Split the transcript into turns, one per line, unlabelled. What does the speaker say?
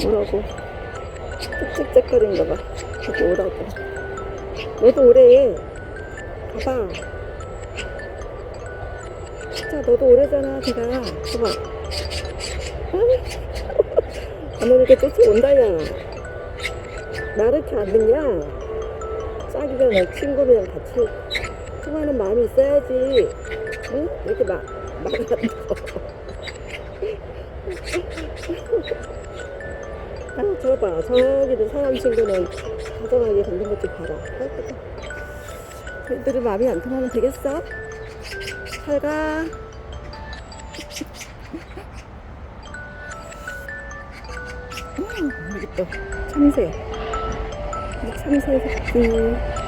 오라고 짹짹거리는가 봐. 자꾸 오라고. 너도 오래. 봐봐. 진짜 너도 오래잖아. 제가 봐봐. 안 오니까 쫓아온다 야. 나를 이렇게 안 듣냐? 짝이가 너 친구랑 같이 통하는 마음이 있어야지. 응? 이렇게 말을 안 들어. 아, 저거 봐. 저기도 사람 친구는 다정하게 걷는 것 좀 봐라. 애들이 마음이 안 통하면 되겠어? 잘 가. 여기 또 참새. 참새 새끼.